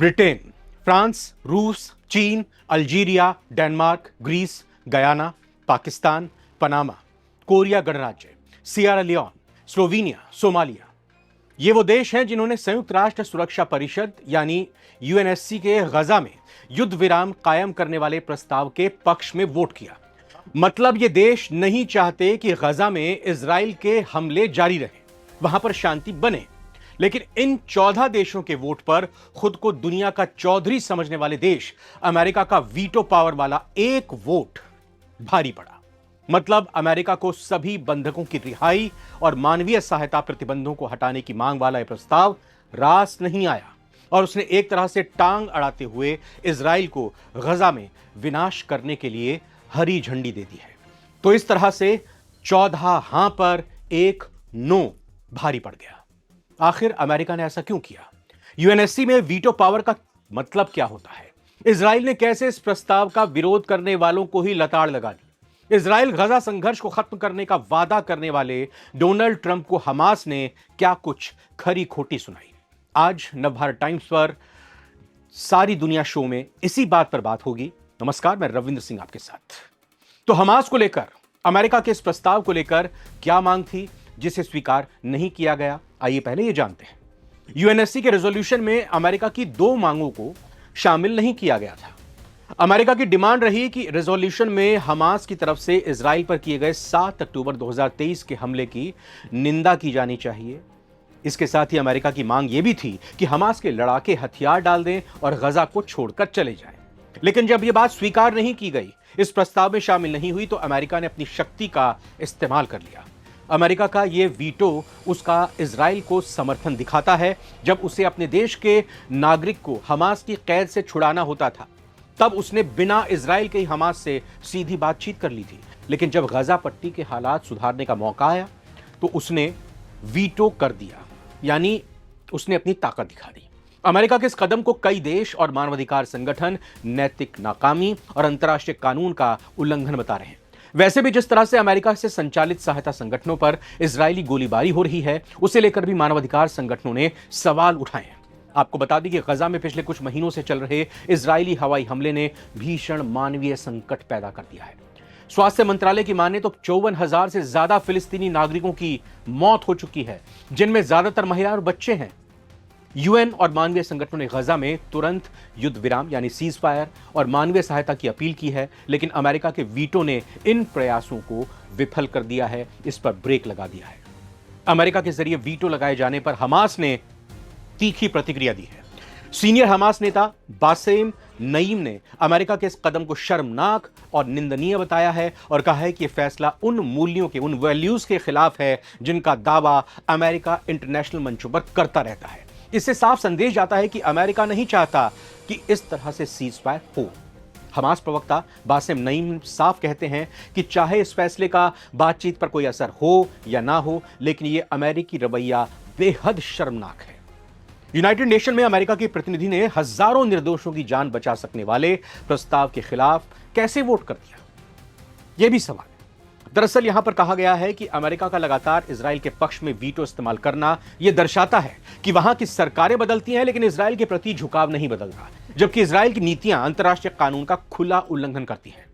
Britain, France, रूस, चीन, Algeria, Denmark, Greece, Guyana, Pakistan, Panama, Korea गणराज्य, सियरा लियोन, स्लोवेनिया, सोमालिया। ये वो देश हैं जिन्होंने संयुक्त राष्ट्र सुरक्षा परिषद यानी यूएनएससी के गजा में युद्ध विराम कायम करने वाले प्रस्ताव के पक्ष में वोट किया। मतलब ये देश नहीं चाहते कि गजा में इजराइल के हमले जारी रहें, वहां पर शांति बने। लेकिन इन 14 देशों के वोट पर खुद को दुनिया का चौधरी समझने वाले देश अमेरिका का वीटो पावर वाला एक वोट भारी पड़ा। मतलब अमेरिका को सभी बंधकों की रिहाई और मानवीय सहायता प्रतिबंधों को हटाने की मांग वाला यह प्रस्ताव रास नहीं आया और उसने एक तरह से टांग अड़ाते हुए इजराइल को गजा में विनाश करने के लिए हरी झंडी दे दी है। तो इस तरह से 14 हां पर एक नो भारी पड़ गया। आखिर अमेरिका ने ऐसा क्यों किया? यूएनएससी में वीटो पावर का मतलब क्या होता है? इजराइल ने कैसे इस प्रस्ताव का विरोध करने वालों को ही लताड़ लगा दी? इजराइल गजा संघर्ष को खत्म करने का वादा करने वाले डोनाल्ड ट्रंप को हमास ने क्या कुछ खरी खोटी सुनाई? आज नवभारत टाइम्स पर सारी दुनिया शो में इसी बात पर बात होगी। नमस्कार, मैं रविंद्र सिंह आपके साथ। तो हमास को लेकर अमेरिका के इस प्रस्ताव को लेकर क्या मांग थी जिसे स्वीकार नहीं किया गया? आइए पहले ये जानते हैं। यूएनएससी के रेजोल्यूशन में अमेरिका की 2 मांगों को शामिल नहीं किया गया था। अमेरिका की डिमांड रही कि रेजोल्यूशन में हमास की तरफ से इजराइल पर किए गए 7 अक्टूबर 2023 के हमले की निंदा की जानी चाहिए। इसके साथ ही अमेरिका की मांग यह भी थी कि हमास के लड़ाके हथियार डाल दें और गजा को छोड़कर चले जाएं। लेकिन जब यह बात स्वीकार नहीं की गई, इस प्रस्ताव में शामिल नहीं हुई, तो अमेरिका ने अपनी शक्ति का इस्तेमाल कर लिया। अमेरिका का यह वीटो उसका इजराइल को समर्थन दिखाता है। जब उसे अपने देश के नागरिक को हमास की कैद से छुड़ाना होता था, तब उसने बिना इजराइल के हमास से सीधी बातचीत कर ली थी। लेकिन जब गजा पट्टी के हालात सुधारने का मौका आया, तो उसने वीटो कर दिया, यानी उसने अपनी ताकत दिखा दी। अमेरिका के इस कदम को कई देश और मानवाधिकार संगठन नैतिक नाकामी और अंतर्राष्ट्रीय कानून का उल्लंघन बता रहे हैं। वैसे भी जिस तरह से अमेरिका से संचालित सहायता संगठनों पर इजरायली गोलीबारी हो रही है, उसे लेकर भी मानवाधिकार संगठनों ने सवाल उठाए हैं। आपको बता दें कि गजा में पिछले कुछ महीनों से चल रहे इजरायली हवाई हमले ने भीषण मानवीय संकट पैदा कर दिया है। स्वास्थ्य मंत्रालय की माने तो 54,000 से ज्यादा फिलिस्तीनी नागरिकों की मौत हो चुकी है, जिनमें ज्यादातर महिलाएं और बच्चे हैं। यूएन और मानवीय संगठनों ने गजा में तुरंत युद्ध विराम यानी सीज फायर और मानवीय सहायता की अपील की है, लेकिन अमेरिका के वीटो ने इन प्रयासों को विफल कर दिया है, इस पर ब्रेक लगा दिया है। अमेरिका के जरिए वीटो लगाए जाने पर हमास ने तीखी प्रतिक्रिया दी है। सीनियर हमास नेता बासेम नईम ने अमेरिका के इस कदम को शर्मनाक और निंदनीय बताया है और कहा है कि यह फैसला उन मूल्यों के, उन वैल्यूज के खिलाफ है जिनका दावा अमेरिका इंटरनेशनल मंचों पर करता रहता है। इससे साफ संदेश जाता है कि अमेरिका नहीं चाहता कि इस तरह से सीज फायर हो। हमास प्रवक्ता बासेम नईम साफ कहते हैं कि चाहे इस फैसले का बातचीत पर कोई असर हो या ना हो, लेकिन यह अमेरिकी रवैया बेहद शर्मनाक है। यूनाइटेड नेशन में अमेरिका के प्रतिनिधि ने हजारों निर्दोषों की जान बचा सकने वाले प्रस्ताव के खिलाफ कैसे वोट कर दिया, यह भी सवाल है। दरअसल यहां पर कहा गया है कि अमेरिका का लगातार इजराइल के पक्ष में वीटो इस्तेमाल करना यह दर्शाता है कि वहां की सरकारें बदलती हैं, लेकिन इजराइल के प्रति झुकाव नहीं बदलता, जबकि इजराइल की नीतियां अंतर्राष्ट्रीय कानून का खुला उल्लंघन करती हैं।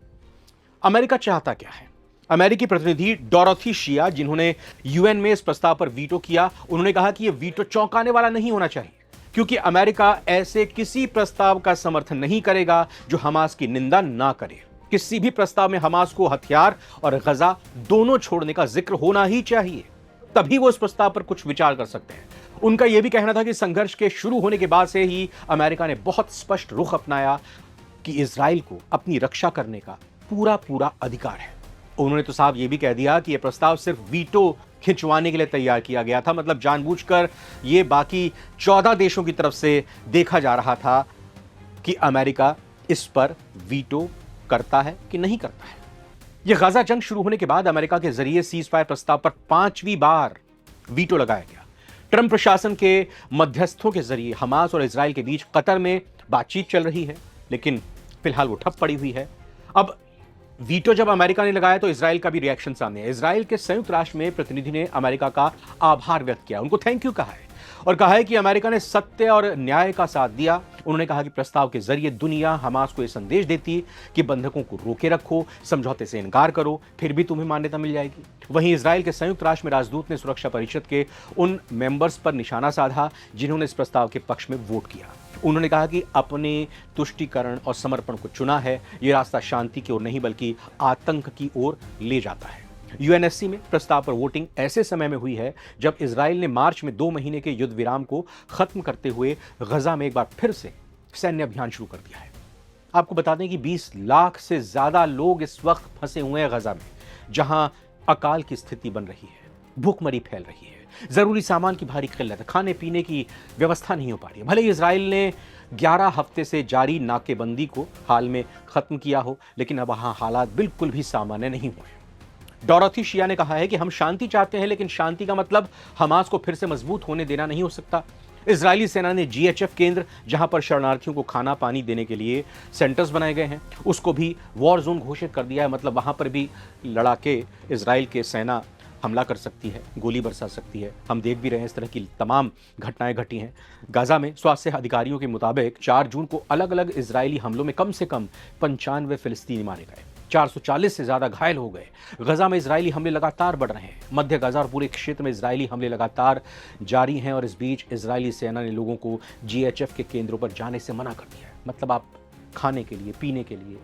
अमेरिका चाहता क्या है? अमेरिकी प्रतिनिधि डोरोथी शिया, जिन्होंने यूएन में इस प्रस्ताव पर वीटो किया, उन्होंने कहा कि यह वीटो चौंकाने वाला नहीं होना चाहिए, क्योंकि अमेरिका ऐसे किसी प्रस्ताव का समर्थन नहीं करेगा जो हमास की निंदा ना करे। किसी भी प्रस्ताव में हमास को हथियार और गजा दोनों छोड़ने का जिक्र होना ही चाहिए, तभी वो इस प्रस्ताव पर कुछ विचार कर सकते हैं। उनका यह भी कहना था कि संघर्ष के शुरू होने के बाद से ही अमेरिका ने बहुत स्पष्ट रुख अपनाया कि इजराइल को अपनी रक्षा करने का पूरा अधिकार है। उन्होंने तो साहब यह भी कह दिया कि यह प्रस्ताव सिर्फ वीटो खिंचवाने के लिए तैयार किया गया था। मतलब जानबूझकर यह बाकी 14 देशों की तरफ से देखा जा रहा था कि अमेरिका इस पर वीटो करता है कि नहीं करता है। यह गजा जंग शुरू होने के बाद अमेरिका के जरिए सीज फायर प्रस्ताव पर 5वीं बार वीटो लगाया गया। ट्रंप प्रशासन के मध्यस्थों के जरिए हमास और इजराइल के बीच कतर में बातचीत चल रही है, लेकिन फिलहाल वो ठप पड़ी हुई है। अब वीटो जब अमेरिका ने लगाया तो इजराइल का भी रिएक्शन सामने है। इजराइल के संयुक्त राष्ट्र में प्रतिनिधि ने अमेरिका का आभार व्यक्त किया, उनको थैंक यू कहा है और कहा है कि अमेरिका ने सत्य और न्याय का साथ दिया। उन्होंने कहा कि प्रस्ताव के जरिए दुनिया हमास को यह संदेश देती कि बंधकों को रोके रखो, समझौते से इनकार करो, फिर भी तुम्हें मान्यता मिल जाएगी। वहीं इजराइल के संयुक्त राष्ट्र में राजदूत ने सुरक्षा परिषद के उन मेंबर्स पर निशाना साधा जिन्होंने इस प्रस्ताव के पक्ष में वोट किया। उन्होंने कहा कि अपने तुष्टीकरण और समर्पण को चुना है। यह रास्ता शांति की ओर नहीं बल्कि आतंक की ओर ले जाता है। यूएनएससी में प्रस्ताव पर वोटिंग ऐसे समय में हुई है जब इजराइल ने मार्च में 2 महीने के युद्ध विराम को खत्म करते हुए गजा में एक बार फिर से सैन्य अभियान शुरू कर दिया है। आपको बता दें कि 20 लाख से ज्यादा लोग इस वक्त फंसे हुए हैं गजा में, जहां अकाल की स्थिति बन रही है, भूखमरी फैल रही है, जरूरी सामान की भारी किल्लत, खाने पीने की व्यवस्था नहीं हो पा रही है। भले ही इजराइल ने 11 हफ्ते से जारी नाकेबंदी को हाल में खत्म किया हो, लेकिन अब वहां हालात बिल्कुल भी सामान्य नहीं हुए। डोरोथी शिया ने कहा है कि हम शांति चाहते हैं, लेकिन शांति का मतलब हमास को फिर से मजबूत होने देना नहीं हो सकता। इजरायली सेना ने जीएचएफ केंद्र, जहां पर शरणार्थियों को खाना पानी देने के लिए सेंटर्स बनाए गए हैं, उसको भी वॉर जोन घोषित कर दिया है। मतलब वहां पर भी लड़ाके इजराइल के सेना हमला कर सकती है, गोली बरसा सकती है। हम देख भी रहे हैं इस तरह की तमाम घटनाएं घटी हैं। गाजा में स्वास्थ्य अधिकारियों के मुताबिक 4 जून को अलग अलग इजरायली हमलों में कम से कम 95 फिलिस्तीनी मारे गए, 440 से ज्यादा घायल हो गए। गजा में इजरायली हमले लगातार बढ़ रहे हैं। मध्य गजा और पूरे क्षेत्र में इजरायली हमले लगातार जारी हैं और इस बीच इजरायली सेना ने लोगों को जीएचएफ के केंद्रों पर जाने से मना कर दिया है। मतलब आप खाने के लिए, पीने के लिए,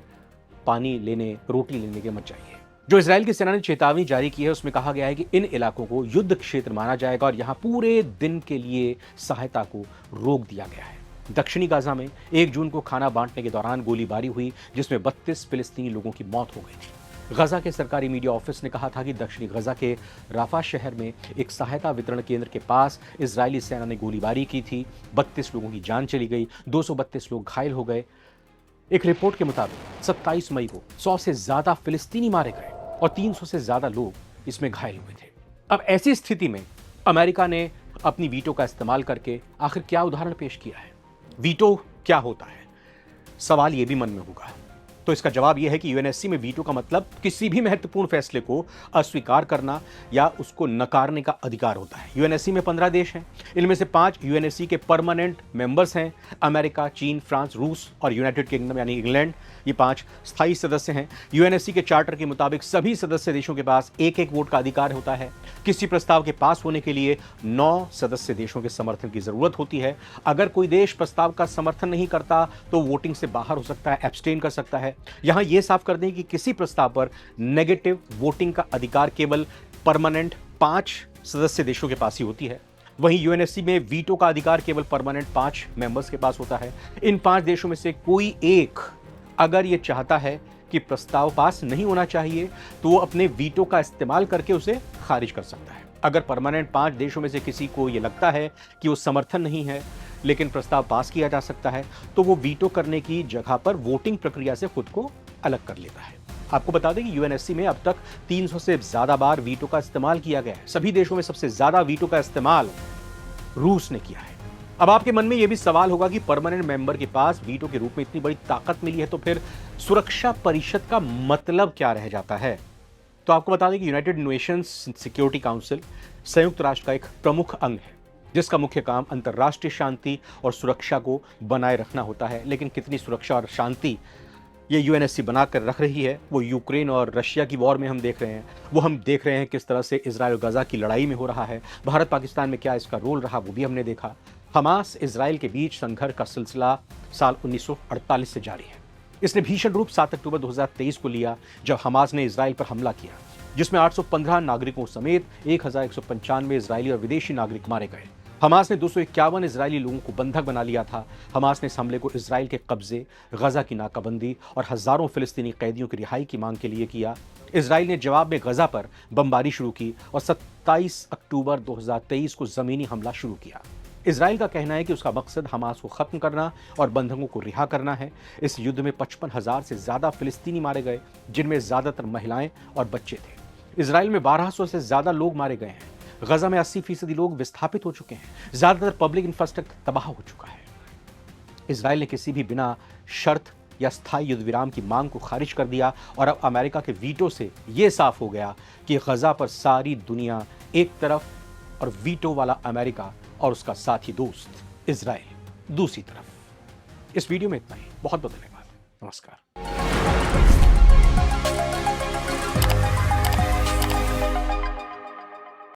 पानी लेने, रोटी लेने के मत जाइए। जो इजराइल की सेना ने चेतावनी जारी की है उसमें कहा गया है कि इन इलाकों को युद्ध क्षेत्र माना जाएगा और यहां पूरे दिन के लिए सहायता को रोक दिया गया है। दक्षिणी गाजा में 1 जून को खाना बांटने के दौरान गोलीबारी हुई, जिसमें 32 फिलिस्तीनी लोगों की मौत हो गई थी। गजा के सरकारी मीडिया ऑफिस ने कहा था कि दक्षिणी गजा के राफा शहर में एक सहायता वितरण केंद्र के पास इजरायली सेना ने गोलीबारी की थी। 32 लोगों की जान चली गई, 232 लोग घायल हो गए। एक रिपोर्ट के मुताबिक 27 मई को 100 से ज्यादा फिलिस्तीनी मारे गए और 300 से ज्यादा लोग इसमें घायल हुए थे। अब ऐसी स्थिति में अमेरिका ने अपनी वीटो का इस्तेमाल करके आखिर क्या उदाहरण पेश किया है? वीटो क्या होता है? सवाल यह भी मन में होगा। तो इसका जवाब यह है कि यूएनएससी में वीटो का मतलब किसी भी महत्वपूर्ण फैसले को अस्वीकार करना या उसको नकारने का अधिकार होता है। यूएनएससी में 15 देश हैं। इनमें से 5 यूएनएससी के परमानेंट मेंबर्स हैं। अमेरिका, चीन, फ्रांस, रूस और यूनाइटेड किंगडम यानी इंग्लैंड, ये 5 स्थायी सदस्य हैं। यूएनएससी के चार्टर के मुताबिक सभी सदस्य देशों के पास एक वोट का अधिकार होता है। किसी प्रस्ताव के पास होने के लिए 9 सदस्य देशों के समर्थन की जरूरत होती है। अगर कोई देश प्रस्ताव का समर्थन नहीं करता तो वोटिंग से बाहर हो सकता है, एब्सटेन कर सकता है। यहां यह साफ कर दें कि किसी प्रस्ताव पर नेगेटिव वोटिंग का अधिकार केवल परमानेंट 5 सदस्य देशों के पास ही होती है। वहीं यूएनएससी में वीटो का अधिकार केवल परमानेंट 5 मेंबर्स के पास होता है। इन 5 देशों में से कोई एक अगर यह चाहता है कि प्रस्ताव पास नहीं होना चाहिए तो वो अपने वीटो का इस्तेमाल करके उसे खारिज कर सकता है। अगर परमानेंट 5 देशों में से किसी को यह लगता है कि वो समर्थन नहीं है लेकिन प्रस्ताव पास किया जा सकता है तो वो वीटो करने की जगह पर वोटिंग प्रक्रिया से खुद को अलग कर लेता है। आपको बता दें कि यूएनएससी में अब तक 300 से ज्यादा बार वीटो का इस्तेमाल किया गया है। सभी देशों में सबसे ज्यादा वीटो का इस्तेमाल रूस ने किया है। अब आपके मन में यह भी सवाल होगा कि परमानेंट मेंबर के पास वीटो के रूप में इतनी बड़ी ताकत मिली है तो फिर सुरक्षा परिषद का मतलब क्या रह जाता है? तो आपको बता दें कि यूनाइटेड नेशंस सिक्योरिटी काउंसिल संयुक्त राष्ट्र का एक प्रमुख अंग है जिसका मुख्य काम अंतर्राष्ट्रीय शांति और सुरक्षा को बनाए रखना होता है। लेकिन कितनी सुरक्षा और शांति ये यूएनएससी बनाकर रख रही है वो यूक्रेन और रशिया की वॉर में हम देख रहे हैं। वो हम देख रहे हैं किस तरह से इजराइल और गजा की लड़ाई में हो रहा है। भारत पाकिस्तान में क्या इसका रोल रहा वो भी हमने देखा। हमास इजराइल के बीच संघर्ष का सिलसिला साल 1948 से जारी है। इसने भीषण रूप 7 अक्टूबर 2023 को लिया जब हमास ने इजराइल पर हमला किया जिसमें 815 नागरिकों समेत 1195 इजरायली और विदेशी नागरिक मारे गए। हमास ने 251 इजरायली लोगों को बंधक बना लिया था। हमास ने इस हमले को इजराइल के कब्जे, गजा की नाकाबंदी और हजारों फिलिस्तीनी कैदियों की रिहाई की मांग के लिए किया। इजराइल ने जवाब में गजा पर बमबारी शुरू की और 27 अक्टूबर 2023 को जमीनी हमला शुरू किया। इजराइल का कहना है कि उसका मकसद हमास को खत्म करना और बंधकों को रिहा करना है। इस युद्ध में 55,000 से ज्यादा फिलिस्तीनी मारे गए जिनमें ज्यादातर महिलाएं और बच्चे थे। इजराइल में 1200 से ज्यादा लोग मारे गए हैं। गजा में 80% लोग विस्थापित हो चुके हैं। ज्यादातर पब्लिक इंफ्रास्ट्रक्चर तबाह हो चुका है। इजराइल ने किसी भी बिना शर्त या स्थायी युद्ध विराम की मांग को खारिज कर दिया और अब अमेरिका के वीटो से यह साफ हो गया कि गजा पर सारी दुनिया एक तरफ और वीटो वाला अमेरिका और उसका साथी दोस्त इजराइल दूसरी तरफ। इस वीडियो में इतना ही। बहुत बहुत धन्यवाद। नमस्कार।